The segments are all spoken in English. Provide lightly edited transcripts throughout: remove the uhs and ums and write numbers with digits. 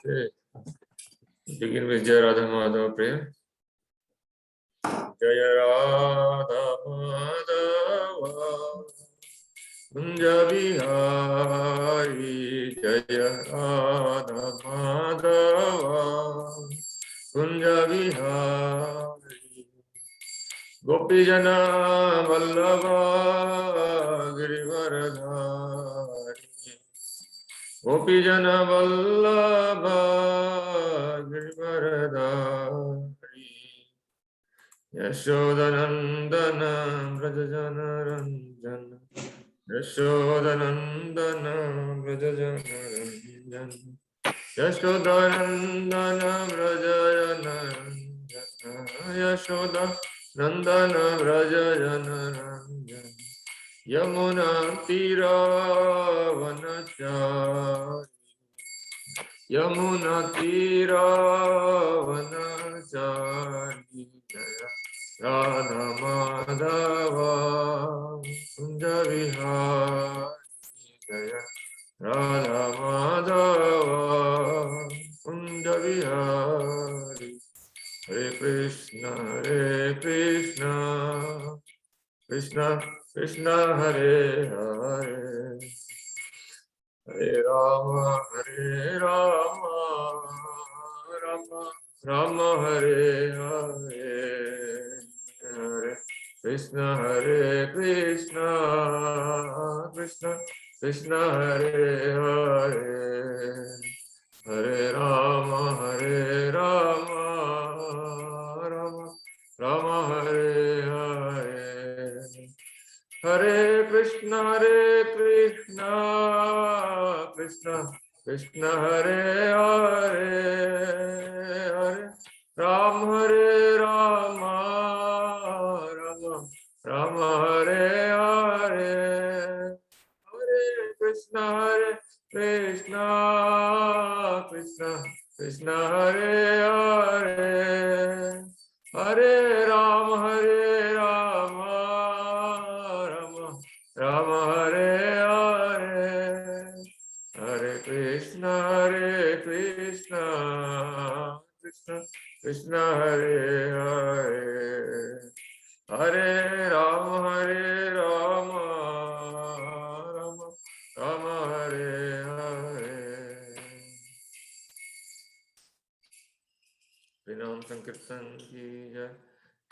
Okay. Begin with Jaya Radha Madhava prayer. Jaya Radha Madhava Kunja Bihari, Jaya Radha Madhava Kunja Bihari, Gopijana Vallabha Girivaradhari, Gopijana Vallabha Girivaradhari, Yashodanandana Vrajajana Ranjana, Yashodanandana Vrajajana Ranjana, Yashodanandana Vrajajana Ranjana, Yashodanandana Vrajajana Ranjana, Yamuna Tira Vanachari, Yamuna Tira Vanachari, Jaya Radha Madhava Kunja Vihari, Jaya Radha Madhava Kunja Vihari. Hare Krishna, Krishna Krishna Hare Hare, Hare Rama, Rama Rama Hare Hare, Hare Krishna, Krishna Krishna Hare Hare, Hare Rama, Rama Hare Hare, Hare Krishna, Krishna Krishna Hare Hare, Hare Rama, Rama Hare Hare, Hare Krishna, Krishna Krishna Hare Hare, Hare Rama, Rama Hare Hare, Hare Krishna, Krishna Krishna Hare Hare, Hare Rama, Rama Hare Hare. Vinam Sankirtan ki jai,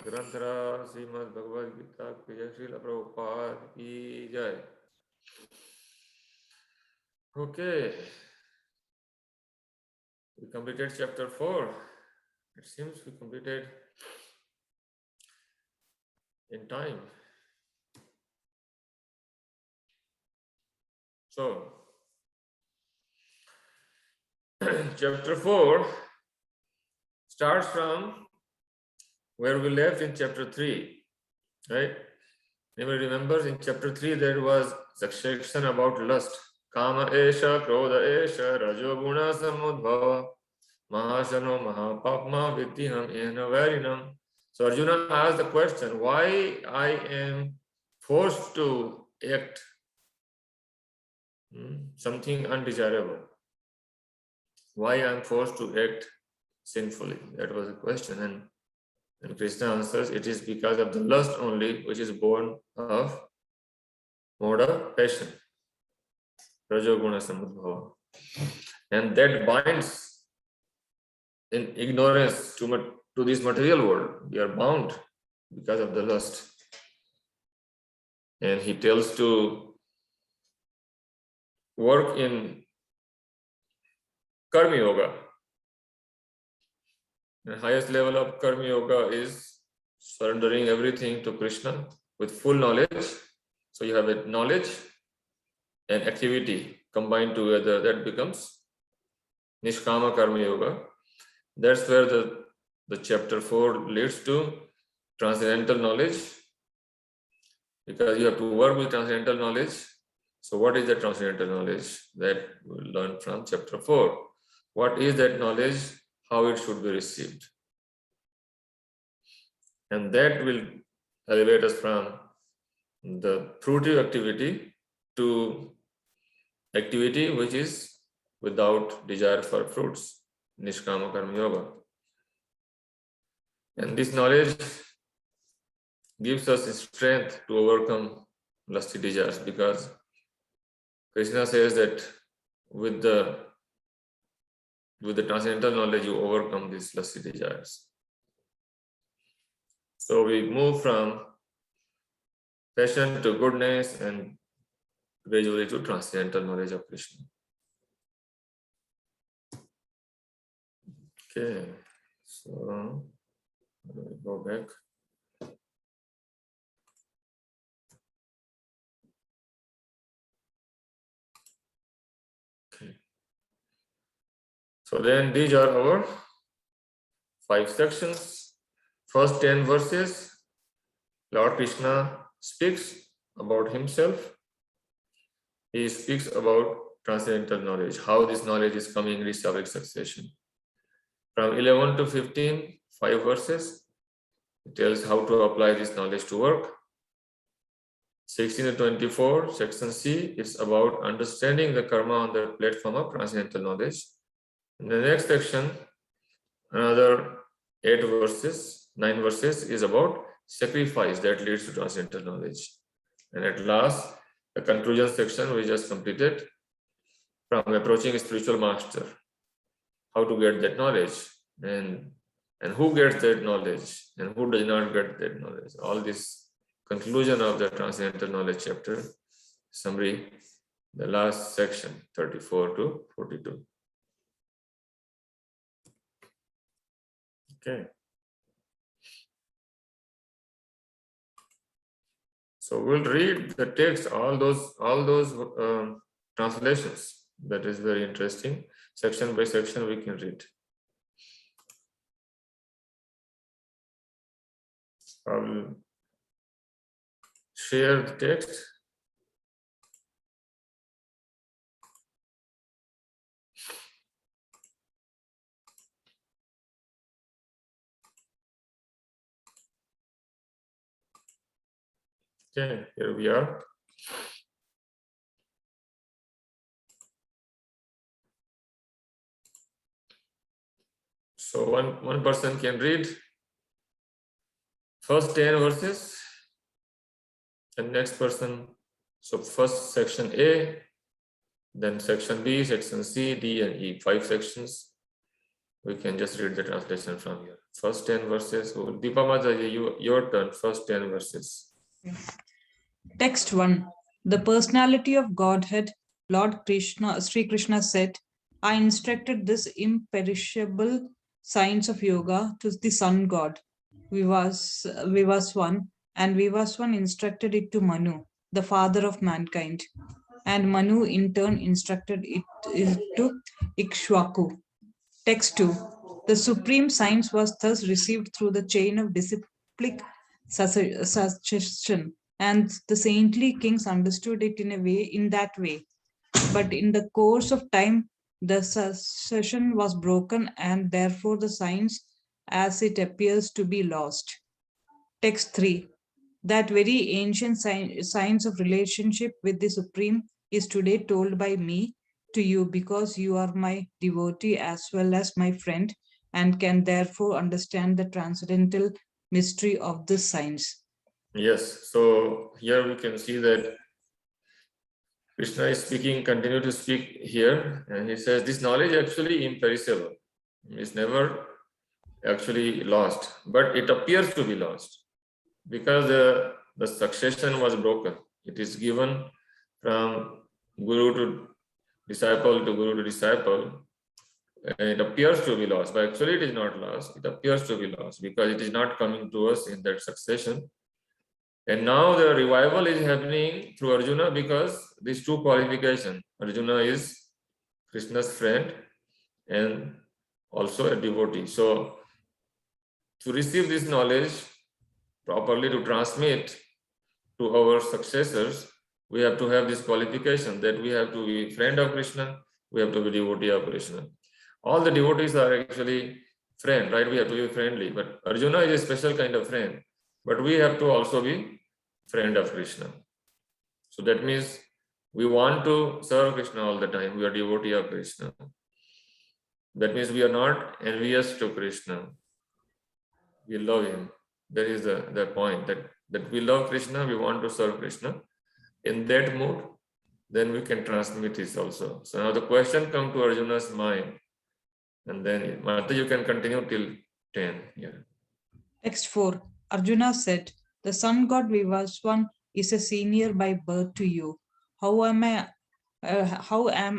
Granthara Srimad Bhagavad Gita ki jai, Srila Prabhupada ki jai. Okay, we completed chapter 4. It seems we completed in time. So, chapter 4 starts from where we left in chapter 3, right? Anybody remembers in chapter 3 there was section about lust. Kama esha, krodha esha, rajo guna samudbhava, mahasano mahapapma viddhiham ena varinam. So Arjuna asked the question, why I am forced to act something undesirable? Why I am forced to act sinfully? That was the question. And Krishna answers, it is because of the lust only, which is born of mode of passion, rajoguna samudbhava. And that binds in ignorance to this material world. We are bound because of the lust. And he tells to work in Karma Yoga. The highest level of Karma Yoga is surrendering everything to Krishna with full knowledge. So you have a knowledge and activity combined together, that becomes Nishkama Karma Yoga. That's where the chapter 4 leads to transcendental knowledge, because you have to work with transcendental knowledge. So what is the transcendental knowledge? That we'll learn from chapter 4. What is that knowledge? How it should be received? And that will elevate us from the fruitive activity to activity which is without desire for fruits, Nishkama Karma Yoga. And this knowledge gives us strength to overcome lusty desires, because Krishna says that with the transcendental knowledge you overcome these lusty desires. So we move from passion to goodness and gradually to transcendental knowledge of Krishna. Okay, so we go back. Okay. So then these are our 5 sections. First 10 verses, Lord Krishna speaks about himself. He speaks about transcendental knowledge, how this knowledge is coming in historic succession. From 11 to 15, 5 verses, it tells how to apply this knowledge to work. 16 to 24, section C, it's about understanding the karma on the platform of transcendental knowledge. In the next section, another 8 verses, 9 verses is about sacrifice that leads to transcendental knowledge. And at last, the conclusion section we just completed, from approaching a spiritual master, how to get that knowledge, and who gets that knowledge and who does not get that knowledge. All this conclusion of the transcendental knowledge chapter summary, the last section 34 to 42. Okay. So we'll read the text, all those translations. That is very interesting. Section by section we can read. I will share the text. Okay, here we are. So one person can read first 10 verses, and next person, so first section A, then section B, section C, D, and E, 5 sections. We can just read the translation from here. First 10 verses. So Deepa Mataji, your turn, first 10 verses. Text 1. The personality of Godhead, Lord Krishna, Sri Krishna said, I instructed this imperishable science of yoga to the sun god, Vivaswan, and Vivaswan instructed it to Manu, the father of mankind. And Manu in turn instructed it to Ikshwaku. Text 2. The supreme science was thus received through the chain of disciplic succession, and the saintly kings understood it in that way. But in the course of time, the succession was broken, and therefore the science as it appears to be lost. Text 3. That very ancient science of relationship with the Supreme is today told by me to you, because you are my devotee as well as my friend, and can therefore understand the transcendental mystery of this science. Yes, so here we can see that Krishna is speaking, continue to speak here, and he says this knowledge actually imperishable. It's never actually lost, but it appears to be lost because the succession was broken. It is given from guru to disciple to guru to disciple, and it appears to be lost, but actually it is not lost. It appears to be lost because it is not coming to us in that succession. And now the revival is happening through Arjuna because these 2 qualifications. Arjuna is Krishna's friend and also a devotee. So to receive this knowledge properly, to transmit to our successors, we have to have this qualification that we have to be friend of Krishna, we have to be devotee of Krishna. All the devotees are actually friend, right? We have to be friendly, but Arjuna is a special kind of friend, but we have to also be friend of Krishna. So that means We want to serve Krishna all the time. We are devotee of Krishna. That means we are not envious to Krishna. We love him. That is the point, that we love Krishna, we want to serve Krishna. In that mood, then we can transmit this also. So now the question comes to Arjuna's mind. And then Mata, you can continue till 10. Yeah. Text 4. Arjuna said, the sun god Vivaswan is a senior by birth to you. How am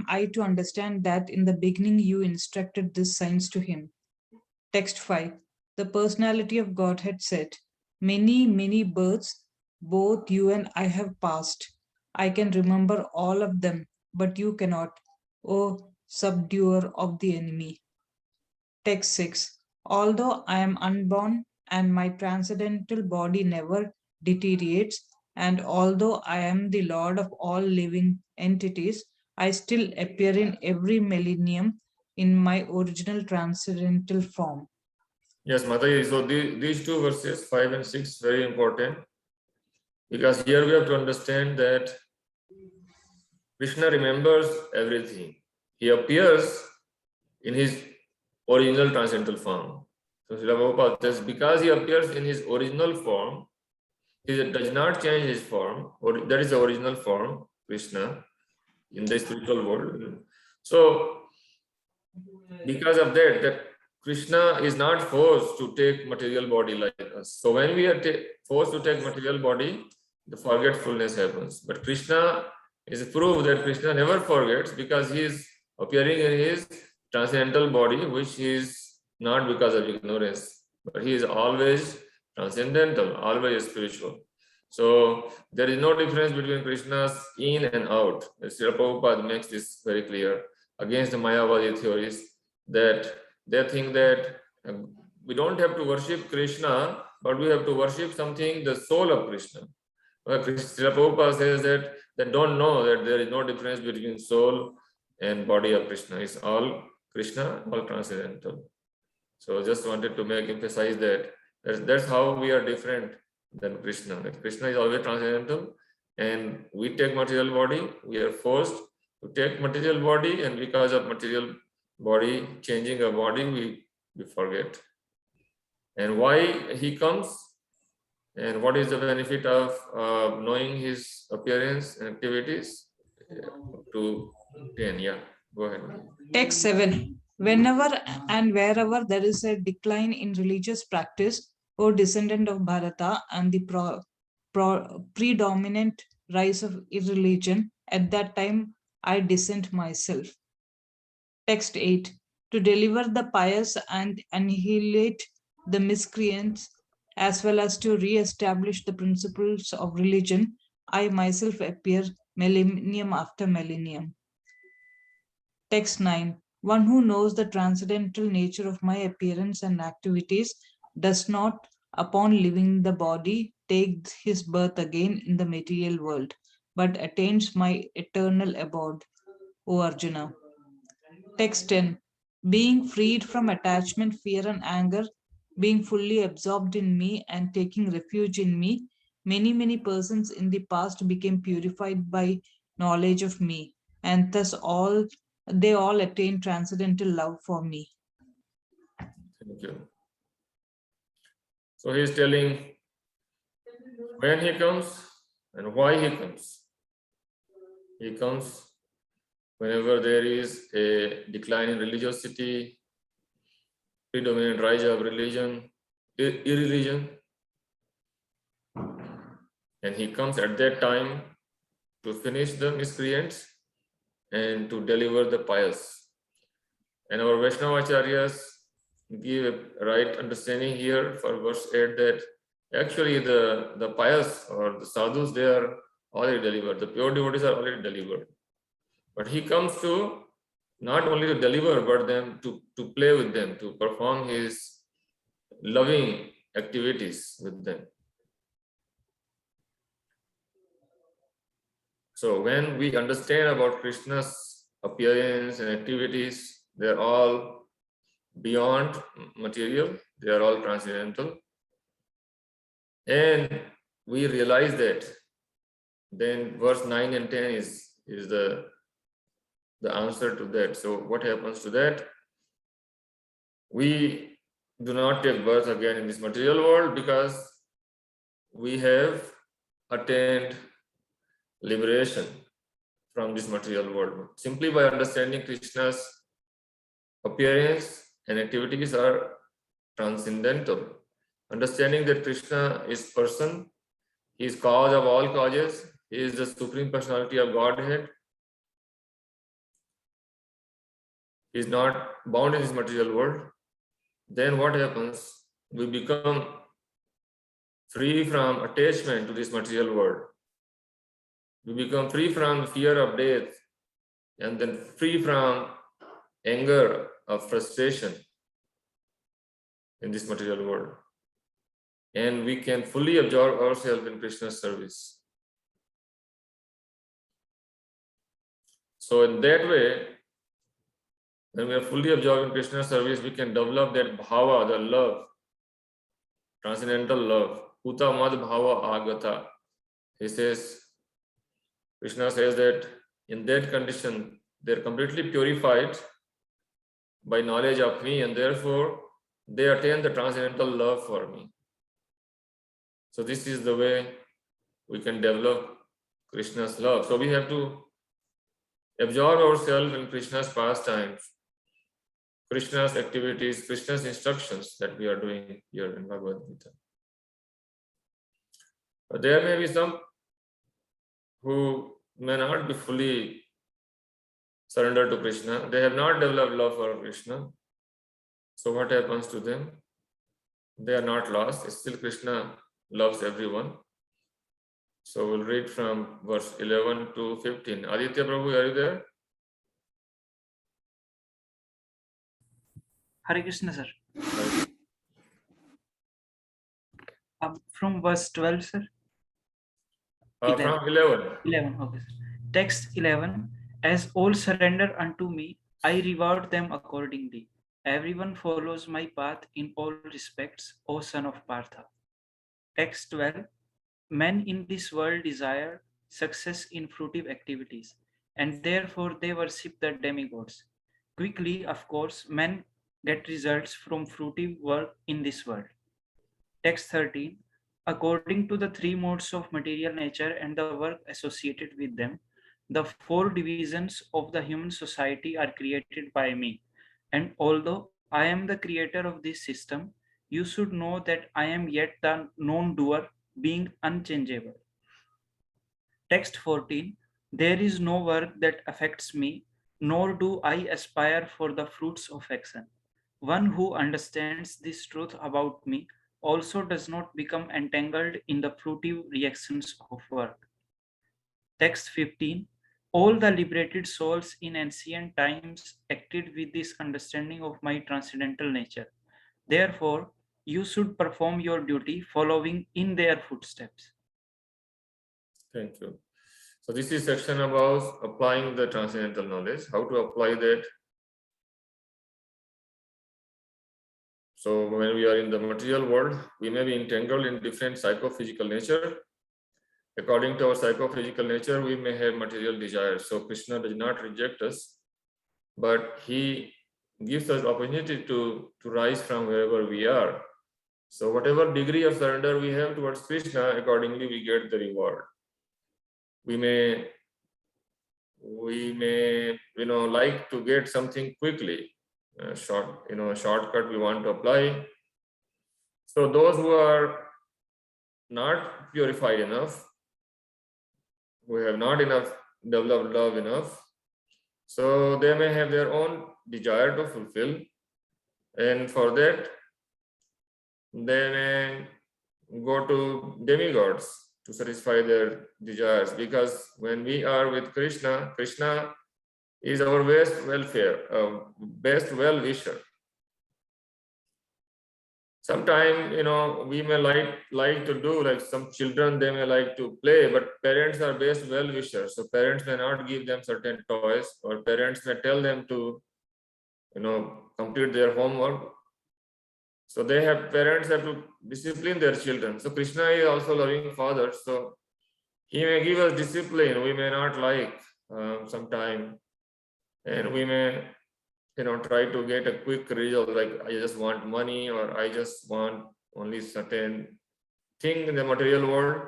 I to understand that in the beginning you instructed this science to him? Text 5. The personality of Godhead said, many, many births both you and I have passed. I can remember all of them, but you cannot, O subduer of the enemy. Text 6. Although I am unborn and my transcendental body never deteriorates, and although I am the Lord of all living entities, I still appear in every millennium in my original transcendental form. Yes, Mataji. So these two verses, 5 and 6, very important. Because here we have to understand that Krishna remembers everything. He appears in his original transcendental form. So Srila Prabhupada says, because he appears in his original form, he does not change his form, or that is the original form, Krishna, in the spiritual world. So because of that Krishna is not forced to take material body like us. So when we are forced to take material body, the forgetfulness happens. But Krishna is proof that Krishna never forgets, because he is appearing in his transcendental body, which is not because of ignorance, but he is always transcendental, always spiritual. So there is no difference between Krishna's in and out. Srila Prabhupada makes this very clear against the Mayavadi theories, that they think that we don't have to worship Krishna, but we have to worship something, the soul of Krishna. Srila Prabhupada says that they don't know that there is no difference between soul and body of Krishna. It's all Krishna, all transcendental. So just wanted to emphasize that that's how we are different than Krishna. That Krishna is always transcendental, and we take material body. We are forced to take material body, and because of material body changing a body, we forget. And why he comes, and what is the benefit of knowing his appearance and activities? To 10, yeah, go ahead. Text 7. Whenever and wherever there is a decline in religious practice, O descendant of Bharata, and the predominant rise of irreligion, at that time I dissent myself. Text 8. To deliver the pious and annihilate the miscreants, as well as to re-establish the principles of religion, I myself appear millennium after millennium. Text 9. One who knows the transcendental nature of my appearance and activities does not, upon leaving the body, take his birth again in the material world, but attains my eternal abode, O Arjuna. Text 10. Being freed from attachment, fear, and anger, being fully absorbed in me and taking refuge in me, many, many persons in the past became purified by knowledge of me, and thus they all attained transcendental love for me. Thank you. So he is telling when he comes and why he comes. He comes whenever there is a decline in religiosity, predominant rise of religion, irreligion, and he comes at that time to finish the miscreants and to deliver the pious. And our Vaishnavacharyas give a right understanding here for verse 8 that actually the pious or the sadhus, they are already delivered. The pure devotees are already delivered. But he comes to not only to deliver, but them to play with them, to perform his loving activities with them. So when we understand about Krishna's appearance and activities, they're all beyond material, they are all transcendental. And we realize that, then verse 9 and 10 is is the answer to that. So what happens to that? We do not take birth again in this material world because we have attained liberation from this material world. Simply by understanding Krishna's appearance and activities are transcendental. Understanding that Krishna is person, he is cause of all causes, he is the supreme personality of Godhead. He is not bound in this material world. Then what happens? We become free from attachment to this material world. We become free from fear of death, and then free from anger of frustration in this material world. And we can fully absorb ourselves in Krishna's service. So in that way, when we are fully absorbed in Krishna's service, we can develop that bhava, the love, transcendental love. Uta mad bhava agata. He says, Krishna says that in that condition, they are completely purified by knowledge of me, and therefore they attain the transcendental love for me. So this is the way we can develop Krishna's love. So we have to absorb ourselves in Krishna's pastimes, Krishna's activities, Krishna's instructions that we are doing here in Bhagavad Gita. But there may be some who may not be fully surrendered to Krishna. They have not developed love for Krishna. So what happens to them? They are not lost. Still Krishna loves everyone. So we'll read from verse 11 to 15. Aditya Prabhu, are you there? Hare Krishna, sir. From verse 12, sir. From 11. 11, okay, sir. Text 11. As all surrender unto me, I reward them accordingly. Everyone follows my path in all respects, O son of Partha. Text 12. Men in this world desire success in fruitive activities, and therefore they worship the demigods. Quickly, of course, men get results from fruitive work in this world. Text 13. According to the three modes of material nature and the work associated with them, the four divisions of the human society are created by me. And although I am the creator of this system, you should know that I am yet the non-doer, being unchangeable. Text 14. There is no work that affects me, nor do I aspire for the fruits of action. One who understands this truth about me also does not become entangled in the fruitive reactions of work. Text 15. All the liberated souls in ancient times acted with this understanding of my transcendental nature. Therefore, you should perform your duty following in their footsteps. Thank you. So this is section about applying the transcendental knowledge, how to apply that. So when we are in the material world, we may be entangled in different psychophysical nature. According to our psychophysical nature, we may have material desires. So Krishna does not reject us, but he gives us opportunity to rise from wherever we are. So whatever degree of surrender we have towards Krishna, accordingly we get the reward. We may like to get something quickly, a shortcut we want to apply. So those who are not purified enough, who have not enough developed love enough, so they may have their own desire to fulfill, and for that they may go to demigods to satisfy their desires, because when we are with Krishna, Krishna is our best welfare, best well-wisher. Sometimes, we may like to do, like some children, they may like to play, but parents are best well-wishers. So parents may not give them certain toys, or parents may tell them to, complete their homework. So parents have to discipline their children. So Krishna is also loving father. So he may give us discipline we may not like. some time, and we may try to get a quick result, like I just want money, or I just want only certain thing in the material world,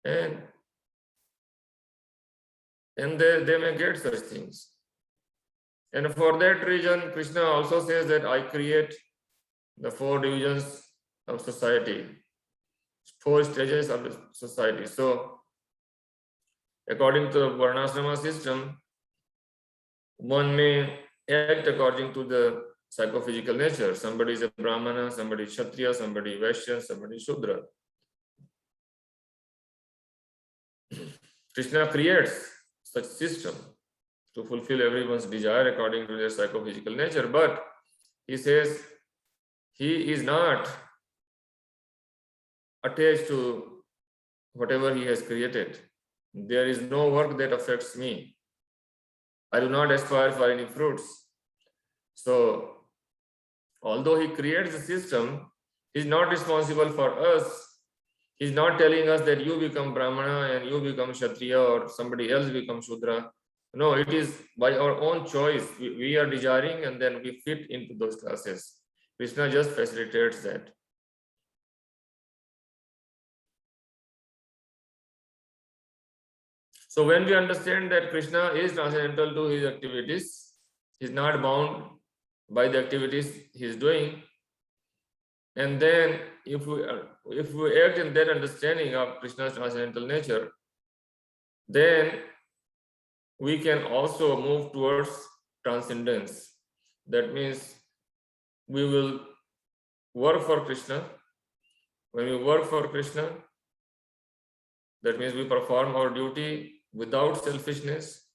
and they may get such things. And for that reason, Krishna also says that I create the 4 divisions of society, 4 stages of the society. So according to the Varnashrama system, one may act according to the psychophysical nature. Somebody is a Brahmana, somebody is Kshatriya, somebody is Vaishya, somebody is Shudra. Krishna creates such system to fulfill everyone's desire according to their psychophysical nature, but he says he is not attached to whatever he has created. There is no work that affects me. I do not aspire for any fruits. So, although he creates the system, he is not responsible for us. He is not telling us that you become Brahmana and you become Kshatriya or somebody else becomes Shudra. No, it is by our own choice. We are desiring and then we fit into those classes. Krishna just facilitates that. So when we understand that Krishna is transcendental to his activities, he is not bound by the activities he is doing, and then if we act in that understanding of Krishna's transcendental nature, then we can also move towards transcendence. That means we will work for Krishna. When we work for Krishna, that means we perform our duty without selfishness,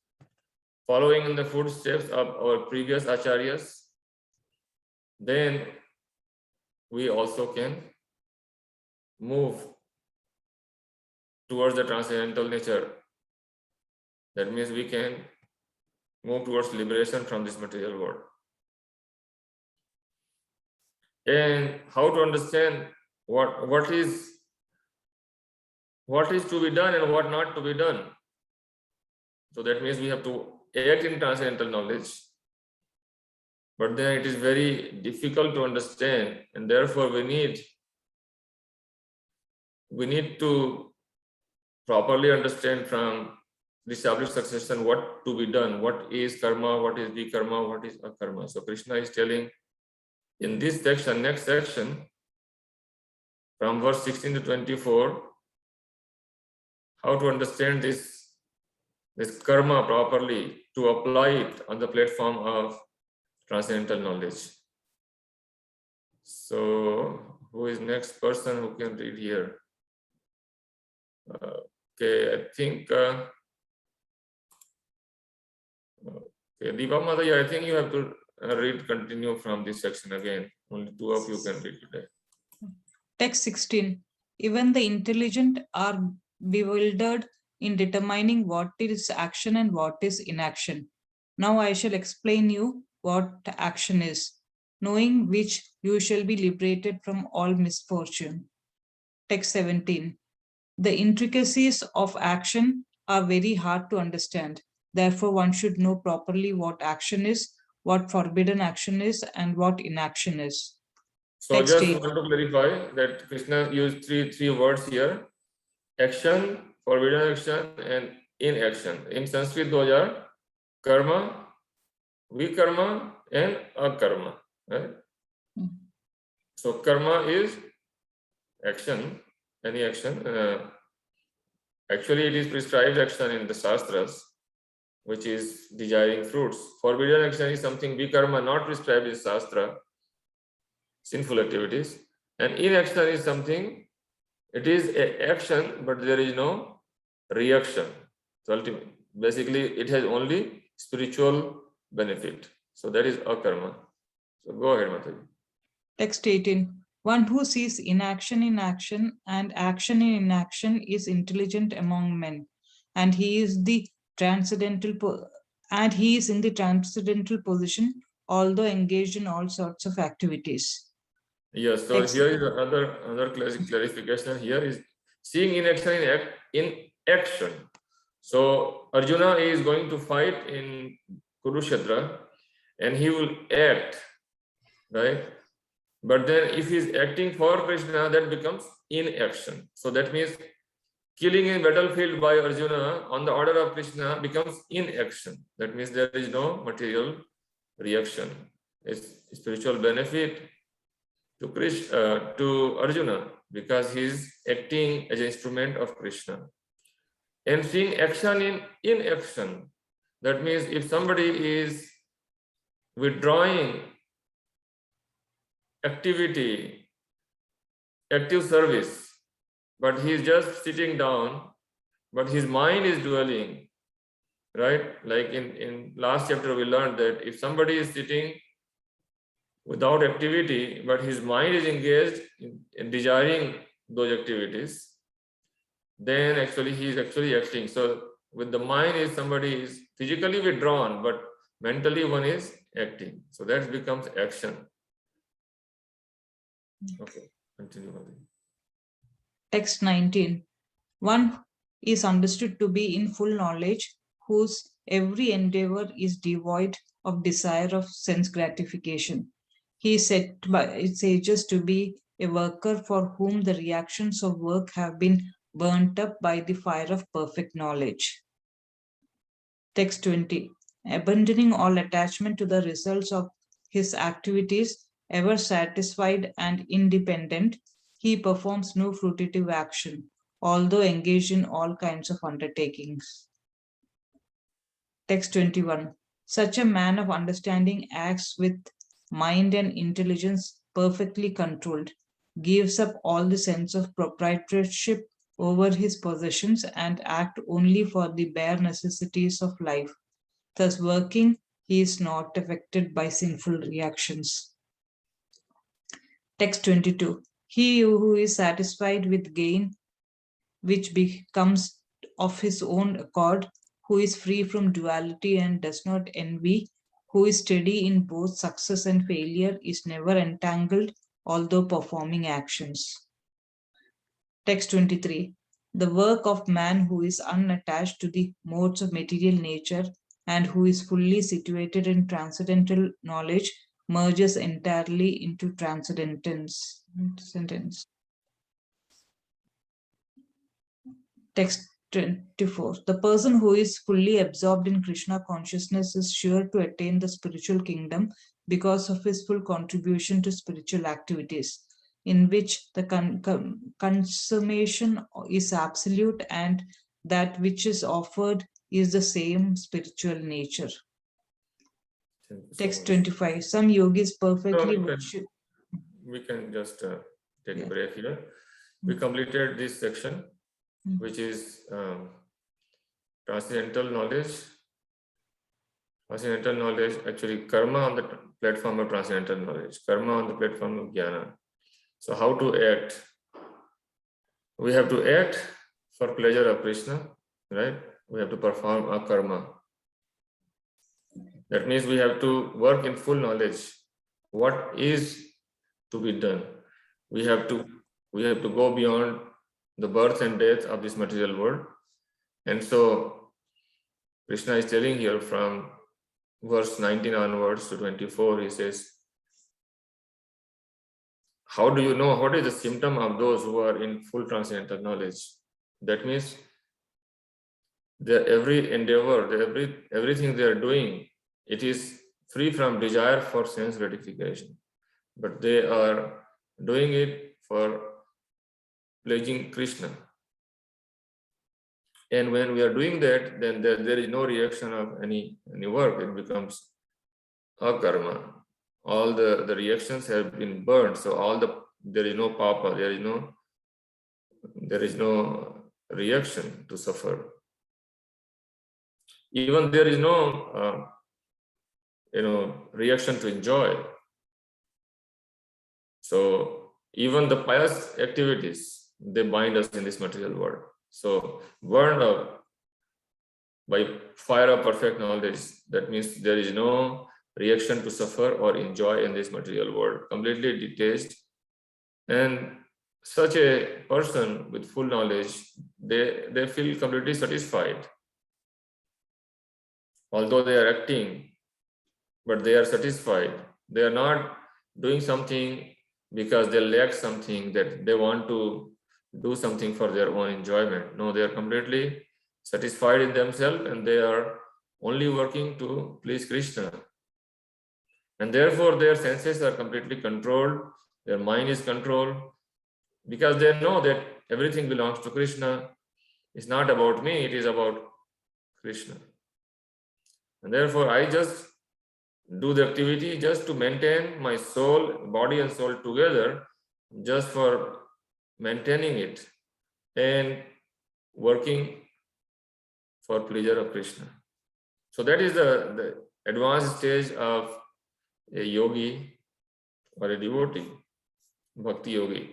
following in the footsteps of our previous acharyas. Then we also can move towards the transcendental nature. That means we can move towards liberation from this material world. And how to understand what is to be done and what not to be done. So that means we have to act in transcendental knowledge. But then it is very difficult to understand, and therefore we need to properly understand from the established succession what to be done, what is karma, what is vikarma, what is akarma. So Krishna is telling in this section, next section, from verse 16 to 24, how to understand this karma properly, to apply it on the platform of transcendental knowledge. So who is next person who can read here? Okay, I think okay, Deepa Mata, I think you have to continue from this section again. Only 2 of you can read today. Text 16. Even the intelligent are bewildered in determining what is action and what is inaction. Now I shall explain you what action is, knowing which you shall be liberated from all misfortune. Text 17. The intricacies of action are very hard to understand. Therefore, one should know properly what action is, what forbidden action is, and what inaction is. So Text just 8. want to clarify that Krishna used three words here: action, forbidden action, and inaction. In Sanskrit, those are karma, vikarma, and akarma. Right? So karma is action, any action. Actually, it is prescribed action in the Shastras, which is desiring fruits. Forbidden action is something vikarma, not prescribed in Shastra, sinful activities. And inaction is something, it is an action, but there is no reaction. So ultimately, basically, it has only spiritual benefit. So that is akarma. So go ahead, Mataji. Text 18. One who sees inaction in action and action in inaction is intelligent among men, and he is in the transcendental position, although engaged in all sorts of activities. Yes, so here is another clarification. Here is seeing inaction in action. So Arjuna is going to fight in Kurukshetra and he will act, right? But then if he is acting for Krishna, that becomes inaction. So that means killing in battlefield by Arjuna on the order of Krishna becomes inaction. That means there is no material reaction. It's spiritual benefit to Krishna, to Arjuna, because he is acting as an instrument of Krishna. And seeing action in inaction, that means if somebody is withdrawing activity, active service, but he is just sitting down, but his mind is dwelling, right? Like in last chapter, we learned that if somebody is sitting without activity, but his mind is engaged in desiring those activities, then actually he is actually acting. So with the mind, is somebody is physically withdrawn, but mentally one is acting. So that becomes action. Okay, continue. Text 19. One is understood to be in full knowledge, whose every endeavor is devoid of desire of sense gratification. He is said by its sages to be a worker for whom the reactions of work have been burnt up by the fire of perfect knowledge. Text 20. Abandoning all attachment to the results of his activities, ever satisfied and independent, he performs no fruitive action, although engaged in all kinds of undertakings. Text 21. Such a man of understanding acts with mind and intelligence perfectly controlled, gives up all the sense of proprietorship over his possessions and act only for the bare necessities of life. Thus working, he is not affected by sinful reactions. Text 22. He who is satisfied with gain, which becomes of his own accord, who is free from duality and does not envy, who is steady in both success and failure, is never entangled, although performing actions. Text 23. The work of man who is unattached to the modes of material nature and who is fully situated in transcendental knowledge merges entirely into transcendence. Text 24. The person who is fully absorbed in Krishna consciousness is sure to attain the spiritual kingdom because of his full contribution to spiritual activities, in which the consummation is absolute and that which is offered is the same spiritual nature. Text 25. Some yogis perfectly worship. We can just take a break here. We completed this section, which is transcendental knowledge. Transcendental knowledge, actually karma on the platform of transcendental knowledge, karma on the platform of jnana. So how to act? We have to act for pleasure of Krishna, right? We have to perform a karma. That means we have to work in full knowledge. What is to be done? We have to go beyond the birth and death of this material world. And so Krishna is telling here from verse 19 onwards to 24, he says, how do you know what is the symptom of those who are in full transcendental knowledge? That means their every endeavor, everything they are doing, it is free from desire for sense gratification, but they are doing it for pleasing Krishna. And when we are doing that, then there is no reaction of any work. It becomes akarma. All the reactions have been burned. So there is no papa. There is no reaction to suffer. Even there is no reaction to enjoy. So even the pious activities, they bind us in this material world. So burned out by fire of perfect knowledge, that means there is no reaction to suffer or enjoy in this material world, completely detached. And such a person with full knowledge, they feel completely satisfied. although they are acting, but they are satisfied. They are not doing something because they lack something, that they want to do something for their own enjoyment. No, they are completely satisfied in themselves and they are only working to please Krishna. And therefore their senses are completely controlled, their mind is controlled, because they know that everything belongs to Krishna. It's not about me, it is about Krishna. And therefore I just do the activity just to maintain my soul, body and soul together, just for maintaining it and working for pleasure of Krishna. So that is the advanced stage of a yogi or a devotee, bhakti yogi,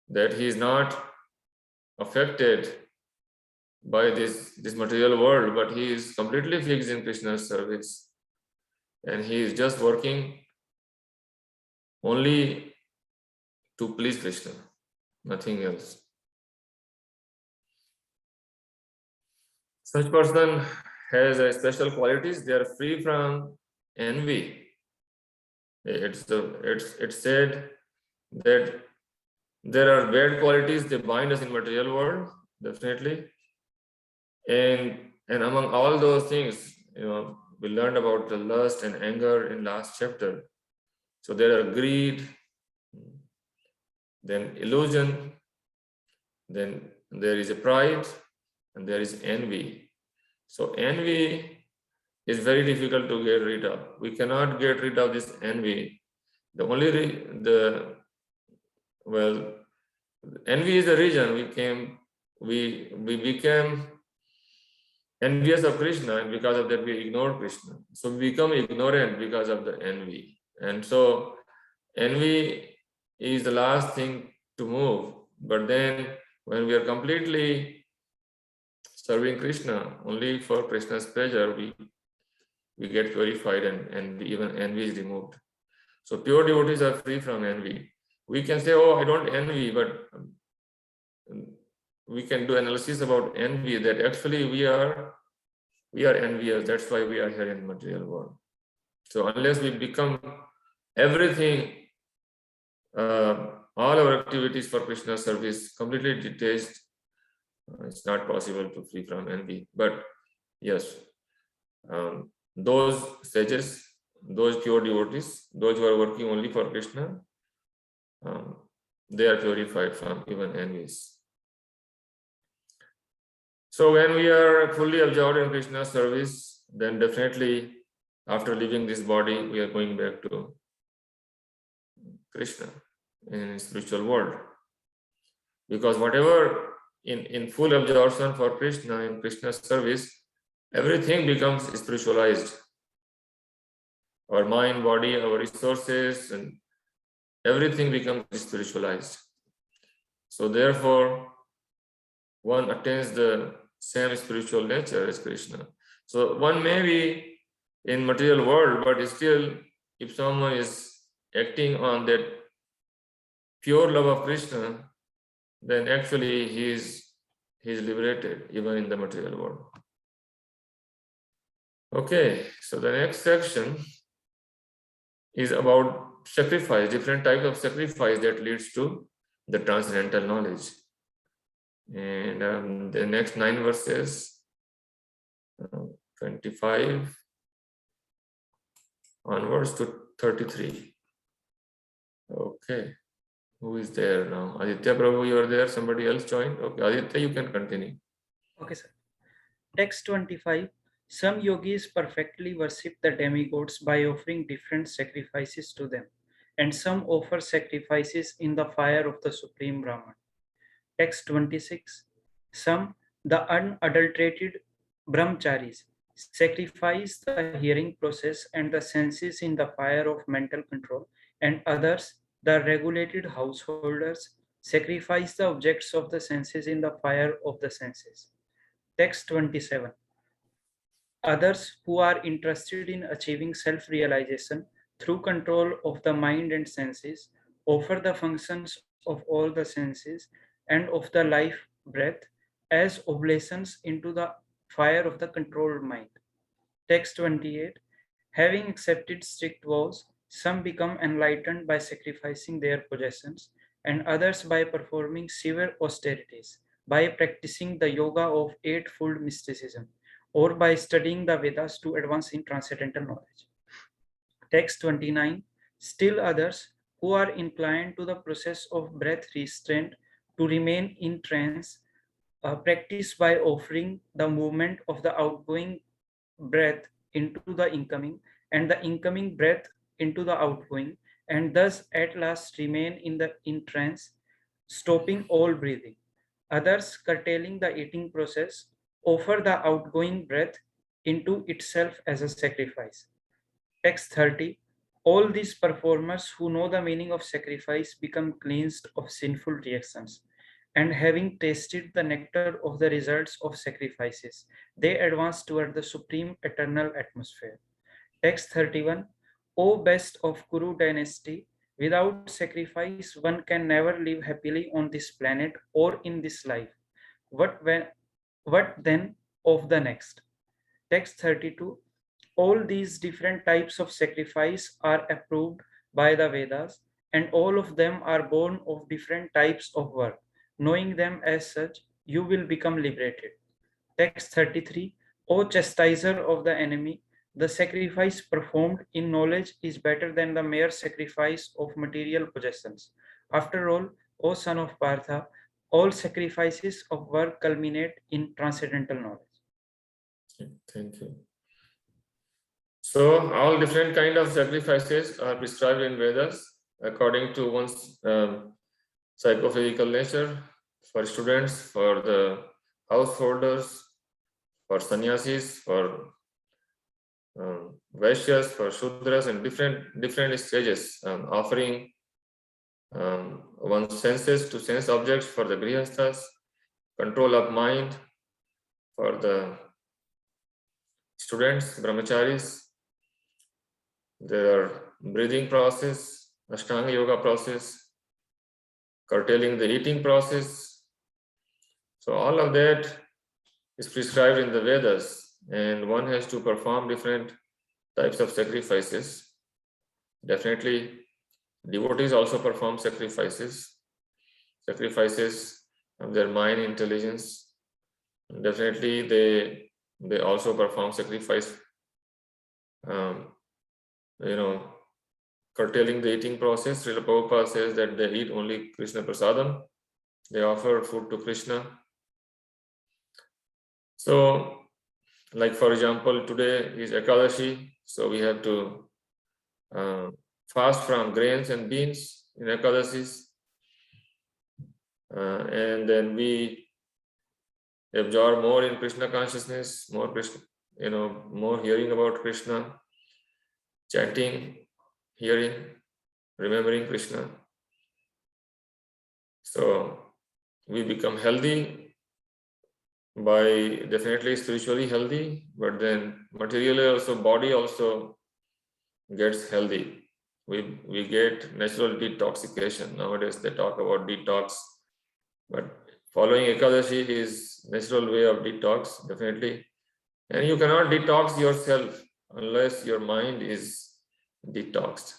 that he is not affected by this material world, but he is completely fixed in Krishna's service. And he is just working only to please Krishna, nothing else. Such person has a special qualities. They are free from envy. It's said that there are bad qualities, they bind us in material world, definitely. And among all those things, we learned about the lust and anger in last chapter. So there are greed, then illusion, then there is a pride, and there is envy. So envy is very difficult to get rid of. We cannot get rid of this envy. The only envy is the reason we became envious of Krishna, and because of that we ignore Krishna. So we become ignorant because of the envy. And so envy is the last thing to move. But then when we are completely serving Krishna only for Krishna's pleasure, we get purified and even envy is removed. So pure devotees are free from envy. We can say, oh, I don't envy, but we can do analysis about envy, that actually we are envious. That's why we are here in the material world. So unless we become everything, all our activities for Krishna service completely detached, it's not possible to free from envy. But yes, those sages, those pure devotees, those who are working only for Krishna, they are purified from even envies. So when we are fully absorbed in Krishna's service, then definitely after leaving this body, we are going back to Krishna in spiritual world. Because whatever in full absorption for Krishna, in Krishna's service, everything becomes spiritualized. Our mind, body, our resources, and everything becomes spiritualized. So therefore, one attains the same spiritual nature as Krishna. So one may be in material world, but still, if someone is acting on that pure love of Krishna, then actually he is liberated even in the material world. Okay, so the next section is about sacrifice, different types of sacrifice that leads to the transcendental knowledge. And the next 9 verses, 25 onwards to 33. Okay, who is there now? Aditya Prabhu, you are there. Somebody else joined. Okay, Aditya, you can continue. Okay, sir. Text 25. Some yogis perfectly worship the demigods by offering different sacrifices to them, and some offer sacrifices in the fire of the Supreme Brahman. Text 26. Some, the unadulterated brahmacharis, sacrifice the hearing process and the senses in the fire of mental control, and others, the regulated householders, sacrifice the objects of the senses in the fire of the senses. Text 27. Others who are interested in achieving self-realization through control of the mind and senses offer the functions of all the senses and of the life breath as oblations into the fire of the controlled mind. Text 28. Having accepted strict vows, some become enlightened by sacrificing their possessions, and others by performing severe austerities, by practicing the yoga of eightfold mysticism, or by studying the Vedas to advance in transcendental knowledge. Text 29. Still others, who are inclined to the process of breath restraint to remain in trance, practice by offering the movement of the outgoing breath into the incoming and the incoming breath into the outgoing, and thus at last remain in trance, stopping all breathing. Others, curtailing the eating process, offer the outgoing breath into itself as a sacrifice. Text 30. All these performers who know the meaning of sacrifice become cleansed of sinful reactions, and having tasted the nectar of the results of sacrifices, they advance toward the supreme eternal atmosphere. Text 31. O best of Kuru dynasty, without sacrifice one can never live happily on this planet or in this life. What then of the next? Text 32. All these different types of sacrifice are approved by the Vedas, and all of them are born of different types of work. Knowing them as such, you will become liberated. Text 33. O chastiser of the enemy, the sacrifice performed in knowledge is better than the mere sacrifice of material possessions. After all, O son of Partha, all sacrifices of work culminate in transcendental knowledge. Thank you. So all different kind of sacrifices are prescribed in Vedas according to one's psychophysical nature, for students, for the householders, for sannyasis, for Vaishyas, for Shudras, and different stages, offering one's senses to sense objects for the Grihasthas, control of mind for the students, brahmacharis. There are breathing process, Ashtanga yoga process, curtailing the eating process. So all of that is prescribed in the Vedas, and one has to perform different types of sacrifices. Definitely, devotees also perform sacrifices of their mind, intelligence. Definitely, they also perform sacrifice. Curtailing the eating process. Srila Prabhupada says that they eat only Krishna Prasadam. They offer food to Krishna. So, like for example, today is Ekadashi, so we have to fast from grains and beans in Ekadashis. And then we absorb more in Krishna consciousness, more Krishna, more hearing about Krishna, chanting, hearing, remembering Krishna. So we become healthy by definitely spiritually healthy, but then materially also, body also gets healthy. We get natural detoxification. Nowadays they talk about detox, but following Ekadashi is natural way of detox, definitely. And you cannot detox yourself unless your mind is detoxed.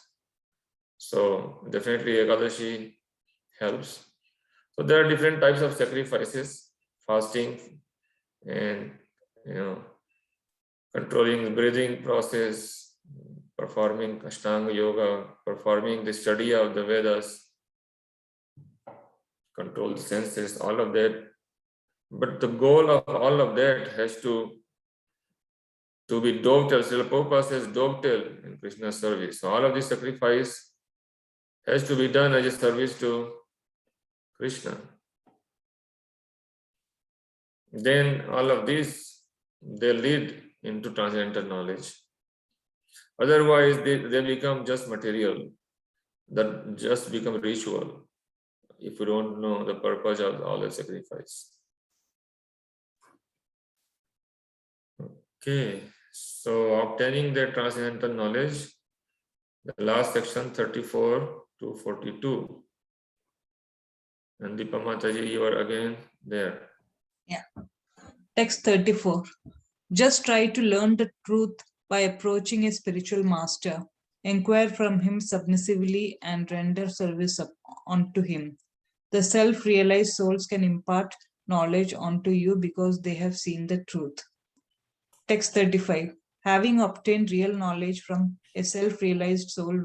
So definitely Ekadashi helps. So there are different types of sacrifices, fasting, and controlling the breathing process, performing Ashtanga yoga, performing the study of the Vedas, control the senses, all of that. But the goal of all of that has to be dovetail. Srila Prabhupada says dovetail in Krishna's service. So all of this sacrifice has to be done as a service to Krishna. Then all of these, they lead into transcendental knowledge. Otherwise, they become just material, that just become ritual, if you don't know the purpose of all the sacrifice. Okay, so obtaining the transcendental knowledge, the last section 34 to 42. And Deepa Mataji, you are again there. Yeah. Text 34. Just try to learn the truth by approaching a spiritual master. Inquire from him submissively and render service unto him. The self realized souls can impart knowledge onto you because they have seen the truth. Text 35. Having obtained real knowledge from a self realized soul,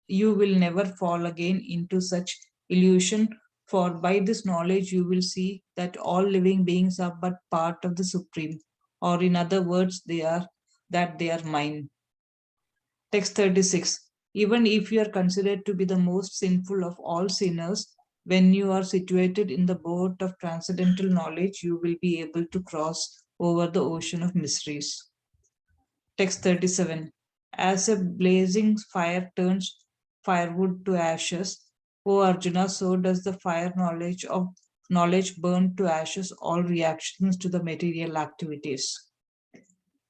you will never fall again into such illusion, for by this knowledge you will see that all living beings are but part of the Supreme, or in other words, they are mine. Text 36. Even if you are considered to be the most sinful of all sinners, when you are situated in the boat of transcendental knowledge, you will be able to cross over the ocean of mysteries. Text 37. As a blazing fire turns firewood to ashes, O Arjuna, so does the fire knowledge burn to ashes all reactions to the material activities.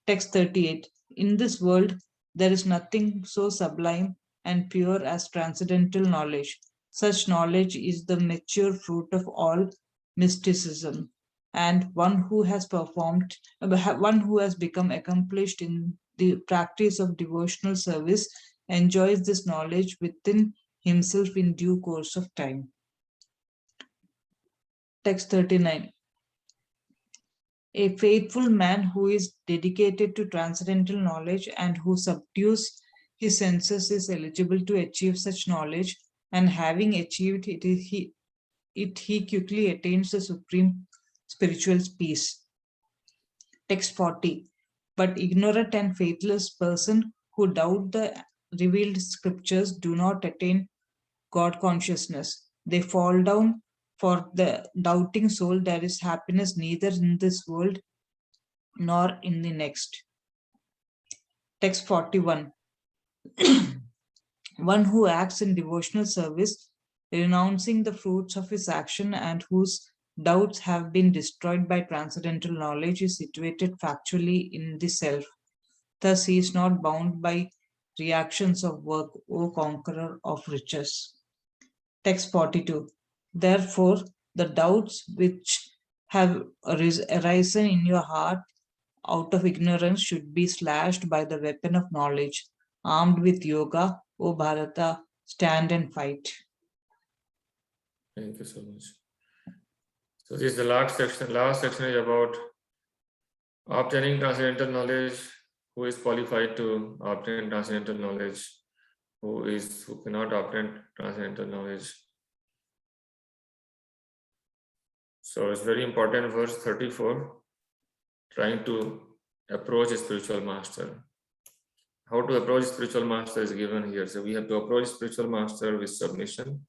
Text 38. In this world, there is nothing so sublime and pure as transcendental knowledge. Such knowledge is the mature fruit of all mysticism, and one who has become accomplished in the practice of devotional service enjoys this knowledge within himself in due course of time. Text 39. A faithful man who is dedicated to transcendental knowledge and who subdues his senses is eligible to achieve such knowledge, and having achieved it, he quickly attains the supreme spiritual peace. Text 40. But ignorant and faithless person who doubt the revealed scriptures do not attain God consciousness. They fall down. For the doubting soul, there is happiness neither in this world nor in the next. Text 41. One who acts in devotional service, renouncing the fruits of his action and whose doubts have been destroyed by transcendental knowledge, is situated factually in the self. Thus, he is not bound by reactions of work, O conqueror of riches. Text 42. Therefore, the doubts which have arisen in your heart out of ignorance should be slashed by the weapon of knowledge. Armed with yoga, O Bharata, stand and fight. Thank you so much. So this is the last section. Last section is about obtaining transcendental knowledge. Who is qualified to obtain transcendental knowledge? Who cannot obtain transcendental knowledge? So it's very important, verse 34, trying to approach a spiritual master. How to approach a spiritual master is given here. So we have to approach spiritual master with submission,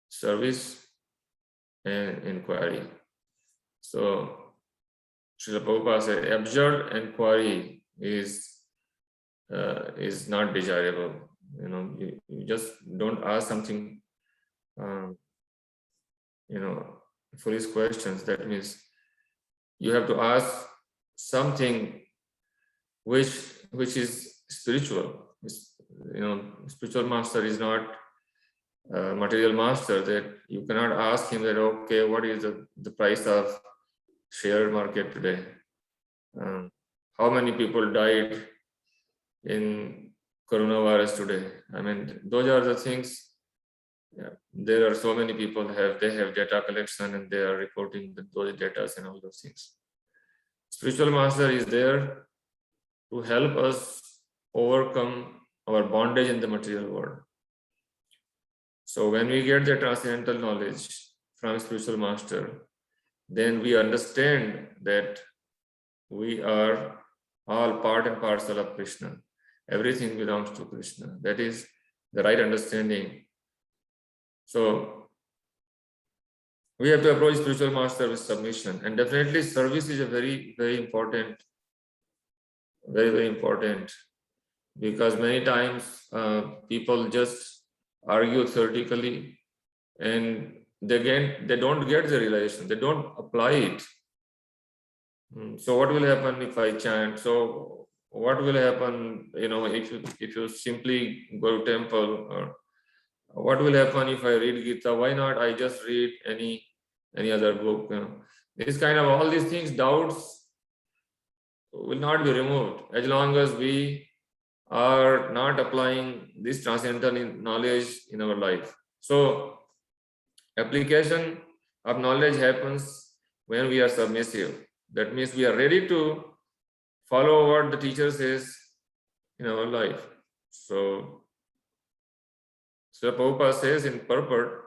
service, and inquiry. So Srila Prabhupada said, absurd inquiry is not desirable. You just don't ask something, foolish questions. That means you have to ask something which is spiritual. Spiritual master is not a material master, that you cannot ask him that, okay, what is the price of share market today? How many people died in coronavirus today? I mean, those are the things. Yeah, there are so many people they have data collection and they are reporting those data and all those things. Spiritual master is there to help us overcome our bondage in the material world. So when we get the transcendental knowledge from spiritual master, then we understand that we are all part and parcel of Krishna. Everything belongs to Krishna. That is the right understanding. So we have to approach spiritual master with submission, and definitely service is a very, very important, because many times people just argue theoretically and they don't get the realization, they don't apply it. So what will happen if I chant? So what will happen, if you simply go to temple, or what will happen if I read Gita? Why not I just read any other book? This kind of all these things, doubts will not be removed as long as we are not applying this transcendental knowledge in our life. So application of knowledge happens when we are submissive. That means we are ready to follow what the teacher says in our life. So Prabhupada says in purport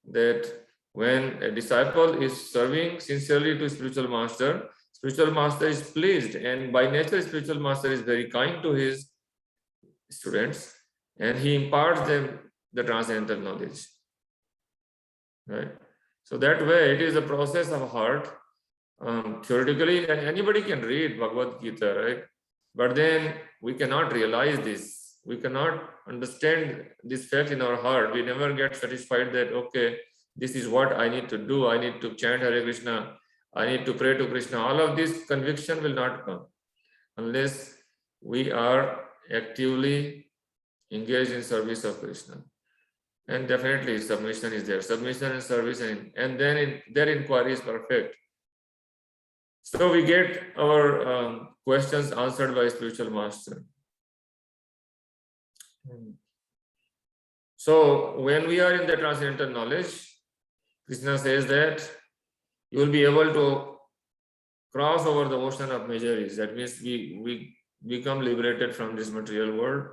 that when a disciple is serving sincerely to spiritual master is pleased, and by nature spiritual master is very kind to his students, and he imparts them the transcendental knowledge. Right? So that way it is a process of heart. Theoretically, anybody can read Bhagavad Gita, right? But then we cannot realize this. We cannot understand this fact in our heart. We never get satisfied that, okay, this is what I need to do. I need to chant Hare Krishna. I need to pray to Krishna. All of this conviction will not come unless we are actively engaged in service of Krishna. And definitely submission is there. Submission and service, and then their inquiry is perfect. So we get our questions answered by spiritual master. So when we are in the transcendental knowledge, Krishna says that you will be able to cross over the ocean of miseries. That means we become liberated from this material world.